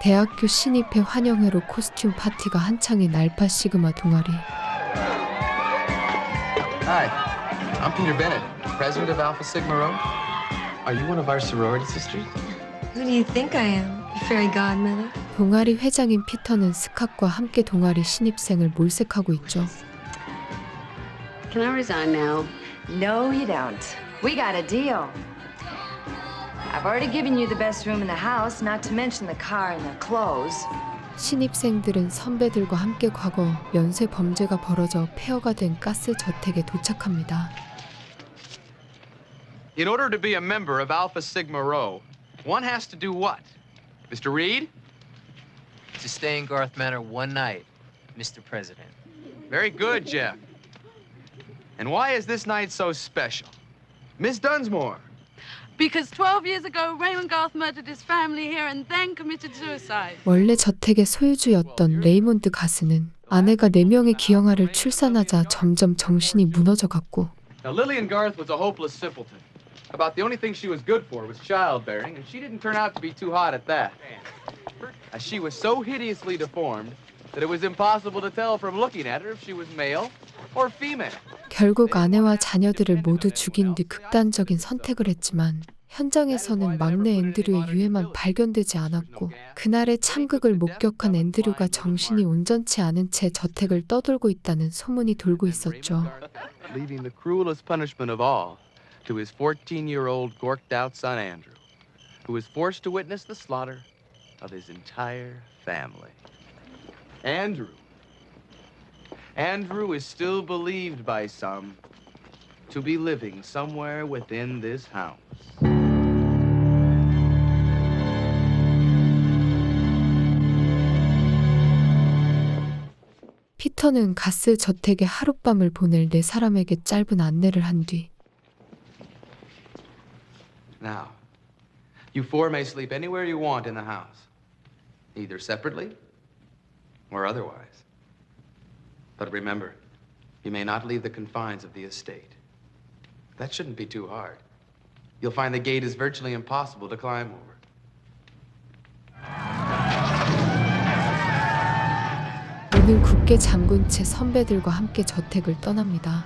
대학교 신입회 환영회로 코스튬 파티가 한창인 알파 시그마 동아리. Hi, I'm Peter Bennett, president of Alpha Sigma Rho. Are you one of our sorority sisters? Who do you think I am? Your fairy godmother? 동아리 회장인 피터는 스캇과 함께 동아리 신입생을 몰색하고 있죠. Can I resign now? No, you don't. We got a deal. I've already given you the best room in the house, not to mention the car and the clothes. 신입생들은 선배들과 함께 과거 연쇄 범죄가 벌어져 폐허가 된 가스 저택에 도착합니다. In order to be a member of Alpha Sigma Rho, one has to do what? Mr. Reed? To stay in Garth Manor one night, Mr. President. Very good, Jeff. And why is this night so special? Miss Dunsmore. Because 12 years ago, Raymond Garth murdered his family here and then committed suicide. 원래 저택의 소유주였던 레이몬드 가스는 아내가 4명의 기형아를 출산하자 점점 정신이 무너져갔고 Now, Lillian Garth was a hopeless simpleton. About the only thing she was good for was childbearing, and she didn't turn out to be too hot at that. She was so hideously deformed that it was impossible to tell from looking at her if she was male or female. 결국 아내와 자녀들을 모두 죽인 뒤 극단적인 선택을 했지만 현장에서는 막내 앤드류의 유해만 발견되지 않았고 그날의 참극을 목격한 앤드류가 정신이 온전치 않은 채 저택을 떠돌고 있다는 소문이 돌고 있었죠. Leaving the cruelest punishment of all to his 14-year-old gorked-out son Andrew, who was forced to witness the slaughter of his entire family. Andrew is still believed by some to be living somewhere within this house. 피터는 가스 저택에 하룻밤을 보낼 4사람에게 짧은 안내를 한 뒤 Now, you four may sleep anywhere you want in the house, either separately or otherwise. But remember, you may not leave the confines of the estate. That shouldn't be too hard. You'll find the gate is virtually impossible to climb over. 문을 굳게 잠근 채 선배들과 함께 저택을 떠납니다.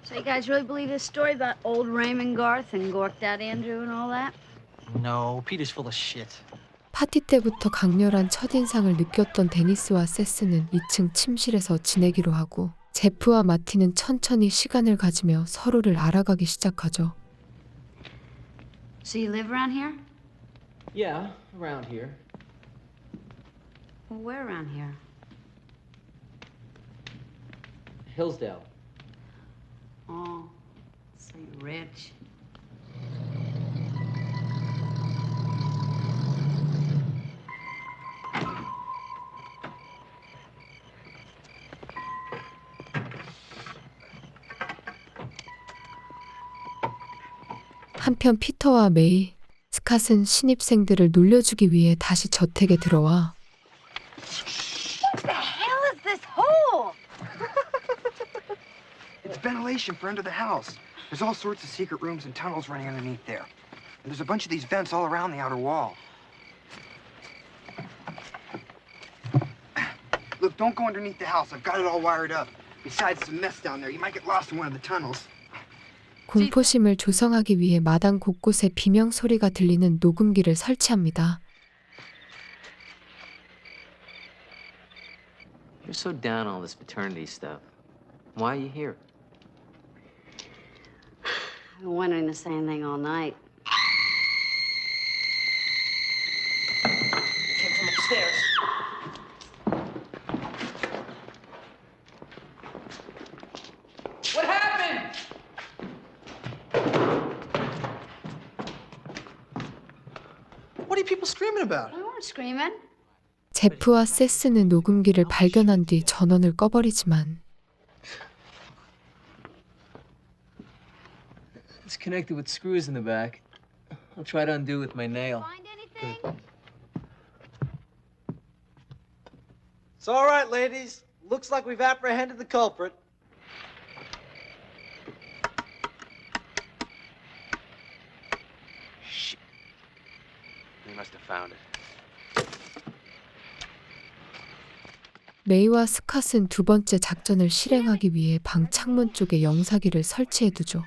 So you guys really believe this story about old Raymond Garth and gorked out Andrew and all that? No, Peter's full of shit. 파티 때부터 강렬한 첫인상을 느꼈던 데니스와 세스는 2층 침실에서 지내기로 하고 제프와 마티는 천천히 시간을 가지며 서로를 알아가기 시작하죠. So you live around here? Yeah, around here. Well, where around here? Hillsdale. Oh, so you're rich. 한편 피터와 메이, 스캇은 신입생들을 놀려주기 위해 다시 저택에 들어와 What the hell is this hole? It's ventilation for under the house. There's all sorts of secret rooms and tunnels running underneath there. And there's a bunch of these vents all around the outer wall. Look, don't go underneath the house. I've got it all wired up. Besides, it's a mess down there. You might get lost in one of the tunnels. 공포심을 조성하기 위해 마당 곳곳에 비명 소리가 들리는 녹음기를 설치합니다. You're so down on all this paternity stuff. Why are you here? I've been wondering the same thing all night. Came from upstairs. What happened? What are you people screaming about? We weren't screaming. 제프와 세스는 녹음기를 발견한 뒤 전원을 꺼버리지만 It's connected with screws in the back. I'll try to undo with my nail. Find anything? It's all right, ladies. Looks like we've apprehended the culprit. Shit. We must have found it. 메이와 스캇은 두 번째 작전을 실행하기 위해 방 창문 쪽에 영사기를 설치해두죠.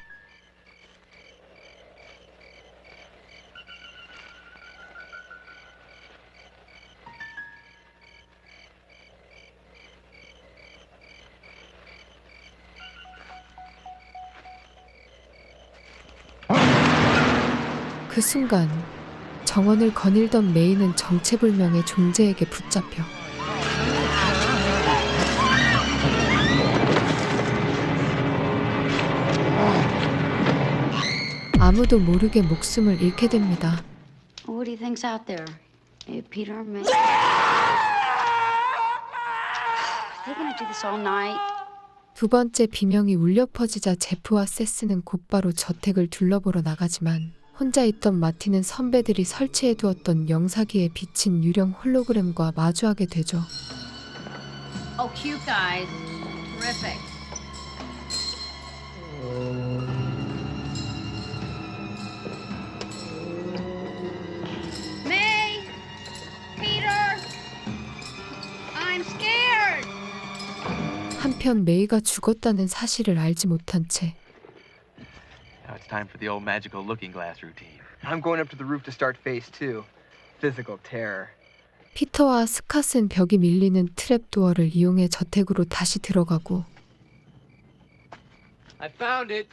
그 순간 정원을 거닐던 메이는 정체불명의 존재에게 붙잡혀 아무도 모르게 목숨을 잃게 됩니다. What do you think's out there? Peter, May? They're gonna do this all night. 두 번째 비명이 울려 퍼지자 제프와 세스는 곧바로 저택을 둘러보러 나가지만 혼자 있던 마티는 선배들이 설치해두었던 영사기에 비친 유령 홀로그램과 마주하게 되죠. Oh, cute guys. Terrific. May! Peter! I'm scared! 한편 메이가 죽었다는 사실을 알지 못한 채 Now it's time for the old magical looking glass routine. I'm going up to the roof to start phase 2. Physical terror. 피터와 스캇은 벽이 밀리는 트랩도어를 이용해 저택으로 다시 들어가고 I found it.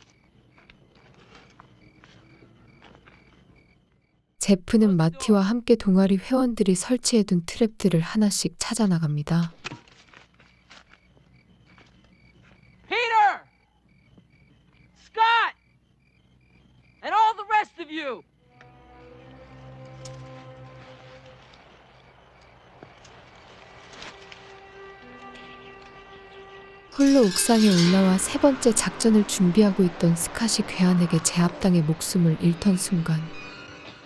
제프는 마티와 함께 동아리 회원들이 설치해둔 트랩들을 하나씩 찾아 나갑니다. Peter! Scott! And all the rest of you! 홀로 옥상에 올라와 세 번째 작전을 준비하고 있던 스캇이 괴한에게 제압당해 목숨을 잃던 순간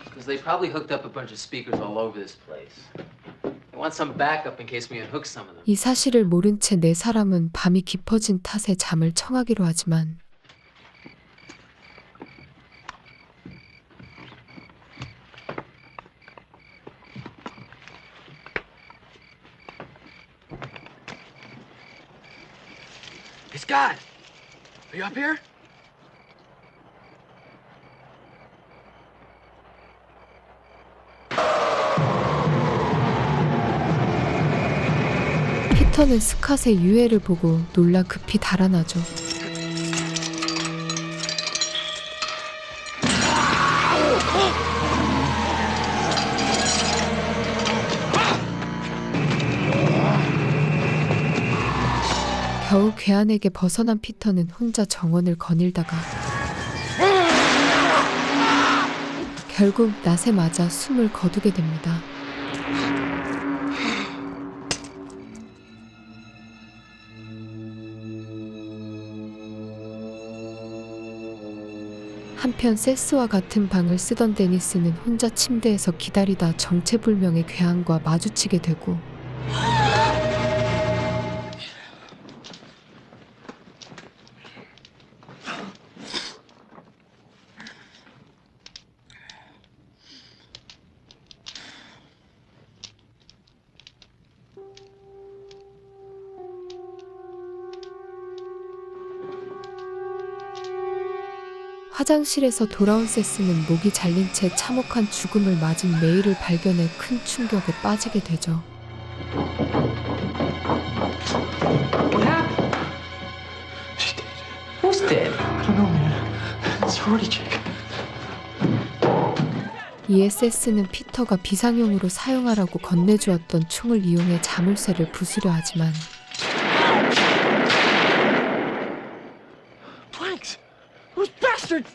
Because they probably hooked up a bunch of speakers all over this place. They want some backup in case we unhook some of them. 이 사실을 모른 채 네 사람은 밤이 깊어진 탓에 잠을 청하기로 하지만 Hey, Scott! Are you up here? 피터는 스캇의 유해를 보고 놀라 급히 달아나죠. 겨우 괴한에게 벗어난 피터는 혼자 정원을 거닐다가 결국 낫에 맞아 숨을 거두게 됩니다. 한편 세스와 같은 방을 쓰던 데니스는 혼자 침대에서 기다리다 정체불명의 괴한과 마주치게 되고 화장실에서 돌아온 세스는 목이 잘린 채 참혹한 죽음을 맞은 메이를 발견해 큰 충격에 빠지게 되죠. What happened? She's dead. Who's dead? I don't know, man. Sorority chick. 이에 세스는 피터가 비상용으로 사용하라고 건네주었던 총을 이용해 자물쇠를 부수려 하지만 Planks! Those bastards!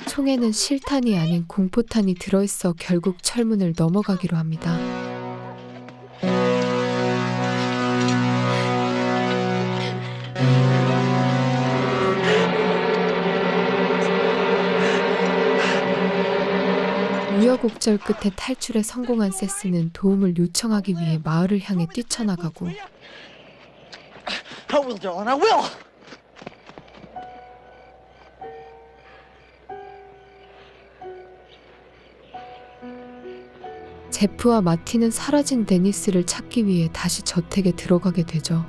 총에는 실탄이 아닌 공포탄이 들어있어 결국 철문을 넘어가기로 합니다. 우여곡절 끝에 탈출에 성공한 세스는 도움을 요청하기 위해 마을을 향해 뛰쳐나가고 I will, darling, I will! 제프와 마티는 사라진 데니스를 찾기 위해 다시 저택에 들어가게 되죠.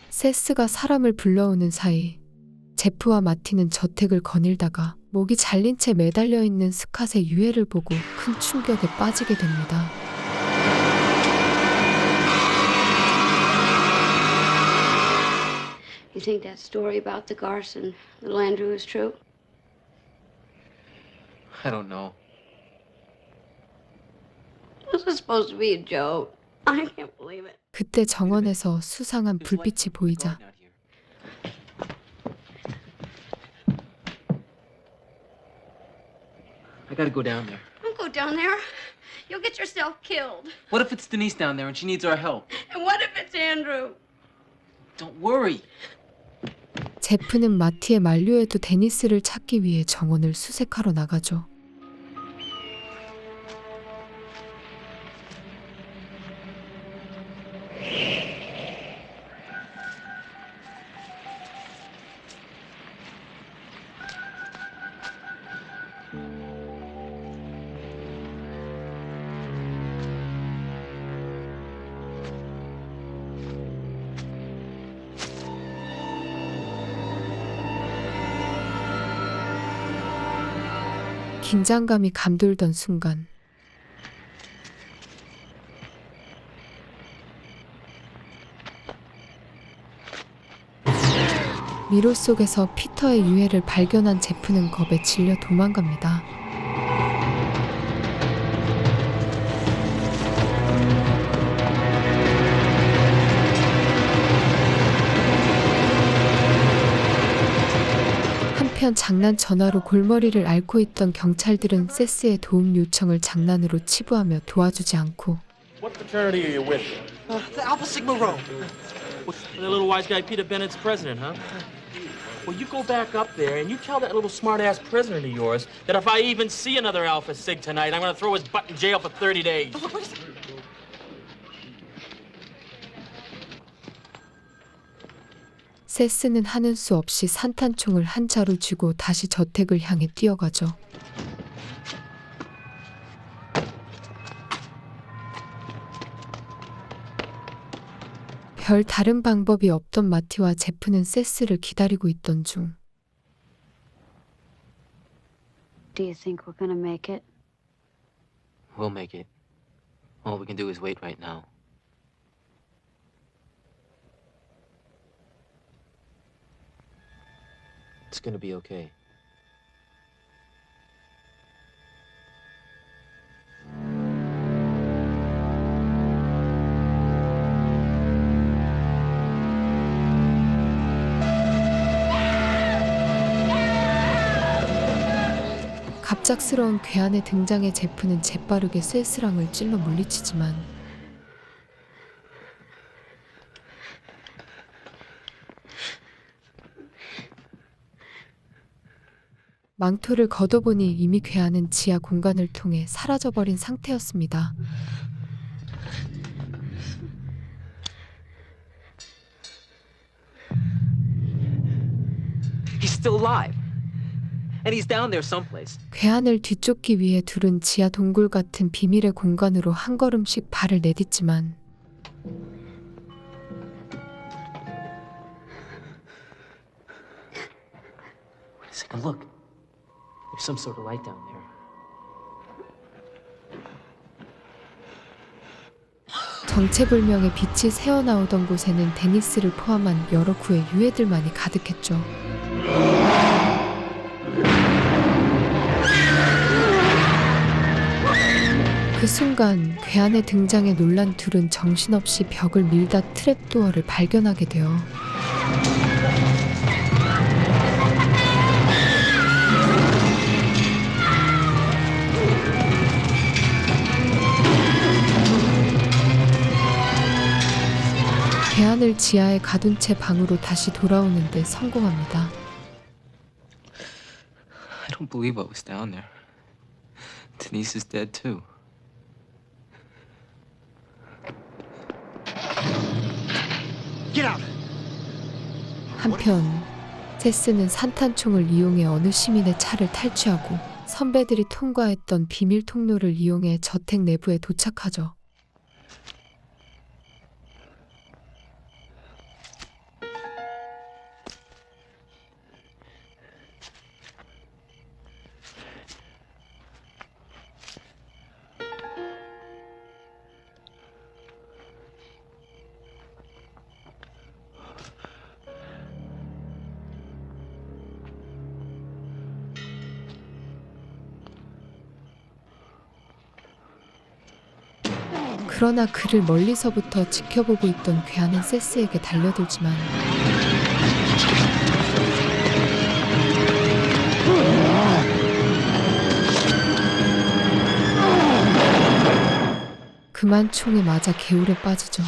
세스가 사람을 불러오는 사이 제프와 마티는 저택을 거닐다가 목이 잘린 채 매달려 있는 스캇의 유해를 보고 큰 충격에 빠지게 됩니다. You think that story about the Garth and the Landrew is true? I don't know. This was supposed to be a joke. I can't believe it. 그때 정원에서 수상한 불빛이 보이자 I gotta go down there. Don't go down there. You'll get yourself killed. What if it's Denise down there and she needs our help? And what if it's Andrew? Don't worry. 제프는 마티의 만류에도 데니스를 찾기 위해 정원을 수색하러 나가죠. 긴장감이 감돌던 순간 미로 속에서 피터의 유해를 발견한 제프는 겁에 질려 도망갑니다. 한편 장난 전화로 골머리를 앓고 있던 경찰들은 세스의 도움 요청을 장난으로 치부하며 도와주지 않고 What fraternity are you with? The Alpha Sigma Rho. The little wise guy Peter Bennett's president, huh? Well, you go back up there and you tell that little smart-ass president of yours that if I even see another Alpha Sig tonight, I'm going to throw his butt in jail for 30 days. 세스는 하는 수 없이 산탄총을 한 자루 쥐고 다시 저택을 향해 뛰어가죠. 별 다른 방법이 없던 마티와 제프는 세스를 기다리고 있던 중 Do you think we're gonna make it? We'll make it. All we can do is wait right now. It's gonna be okay. 갑작스러운 괴한의 등장에 제프는 재빠르게 세스랑을 찔러 물리치지만 망토를 걷어보니 이미 괴한은 지하 공간을 통해 사라져버린 상태였습니다. He's still alive. And he's down there someplace. 괴한을 뒤쫓기 위해 둘은 지하 동굴 같은 비밀의 공간으로 한 걸음씩 발을 내딛지만 Wait a second, look. There's some sort of light down there. 정체불명의 빛이 새어나오던 곳에는 데니스를 포함한 여러 구의 유해들만이 가득했죠. 그 순간 괴한의 등장에 놀란 둘은 정신없이 벽을 밀다 트랩도어를 발견하게 돼요. 괴한을 지하에 가둔 채 방으로 다시 돌아오는 데 성공합니다. don't believe I was down there. Denise is dead too. Get out! 한편 세스는 산탄총을 이용해 어느 시민의 차를 탈취하고 선배들이 통과했던 비밀 통로를 이용해 저택 내부에 도착하죠. 그러나 그를 멀리서부터 지켜보고 있던 괴한은 세스에게 달려들지만 그만 총에 맞아 개울에 빠지죠.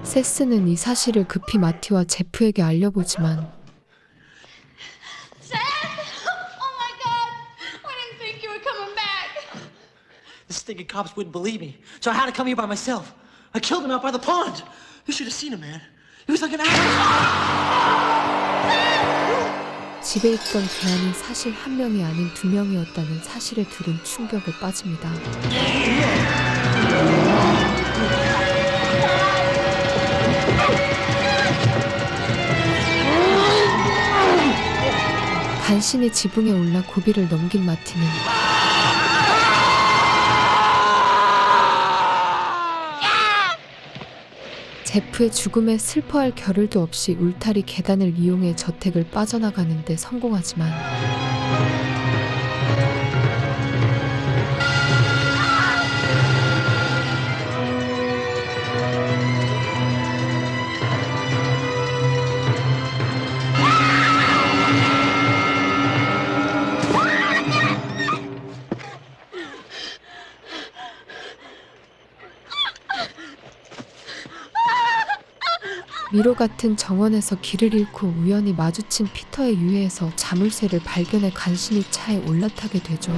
세스는 이 사실을 급히 마티와 제프에게 알려보지만 The stinking cops wouldn't believe me, so I had to come here by myself. I killed him out by the pond. You should have seen him, man. He was like an 집에 있던 괴한이 사실 한 명이 아닌 두 명이었다는 사실에 둘은 충격에 빠집니다. 간신히 지붕에 올라 고비를 넘긴 마티는 제프의 죽음에 슬퍼할 겨를도 없이 울타리 계단을 이용해 저택을 빠져나가는 데 성공하지만 미로 같은 정원에서 길을 잃고 우연히 마주친 피터의 유해에서 자물쇠를 발견해 간신히 차에 올라타게 되죠.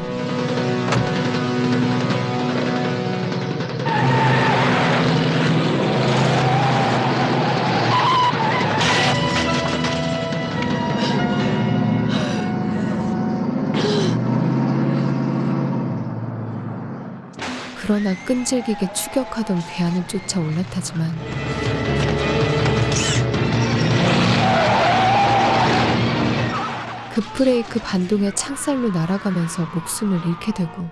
그러나 끈질기게 추격하던 괴한을 쫓아 올라타지만 급브레이크 반동에 창살로 날아가면서 목숨을 잃게 되고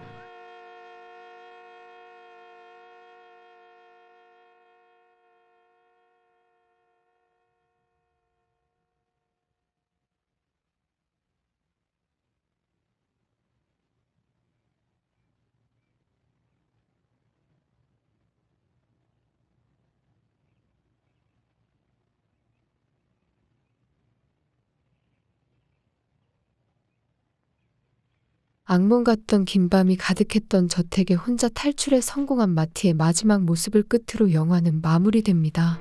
악몽 같던 긴 밤이 가득했던 저택에 혼자 탈출에 성공한 마티의 마지막 모습을 끝으로 영화는 마무리됩니다.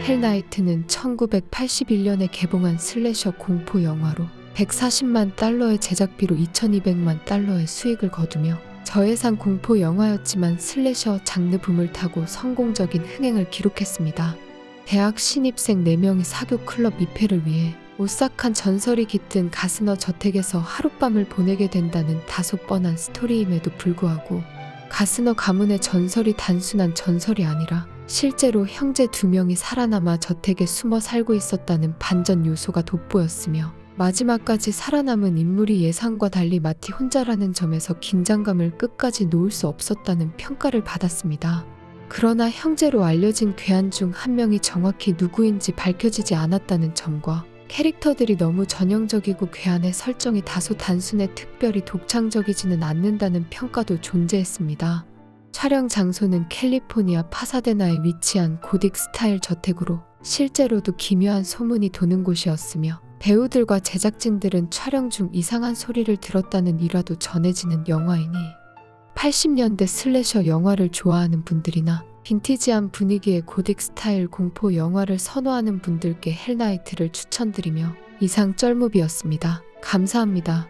헬나이트는 1981년에 개봉한 슬래셔 공포 영화로 140만 달러의 제작비로 2200만 달러의 수익을 거두며 저예산 공포 영화였지만 슬래셔 장르 붐을 타고 성공적인 흥행을 기록했습니다. 대학 신입생 4명이 사교 클럽 입회를 위해 오싹한 전설이 깃든 가스너 저택에서 하룻밤을 보내게 된다는 다소 뻔한 스토리임에도 불구하고 가스너 가문의 전설이 단순한 전설이 아니라 실제로 형제 2명이 살아남아 저택에 숨어 살고 있었다는 반전 요소가 돋보였으며 마지막까지 살아남은 인물이 예상과 달리 마티 혼자라는 점에서 긴장감을 끝까지 놓을 수 없었다는 평가를 받았습니다. 그러나 형제로 알려진 괴한 중 한 명이 정확히 누구인지 밝혀지지 않았다는 점과 캐릭터들이 너무 전형적이고 괴한의 설정이 다소 단순해 특별히 독창적이지는 않는다는 평가도 존재했습니다. 촬영 장소는 캘리포니아 파사데나에 위치한 고딕 스타일 저택으로 실제로도 기묘한 소문이 도는 곳이었으며 배우들과 제작진들은 촬영 중 이상한 소리를 들었다는 일화도 전해지는 영화이니 80년대 슬래셔 영화를 좋아하는 분들이나 빈티지한 분위기의 고딕 스타일 공포 영화를 선호하는 분들께 헬나이트를 추천드리며 이상 쩔무비였습니다. 감사합니다.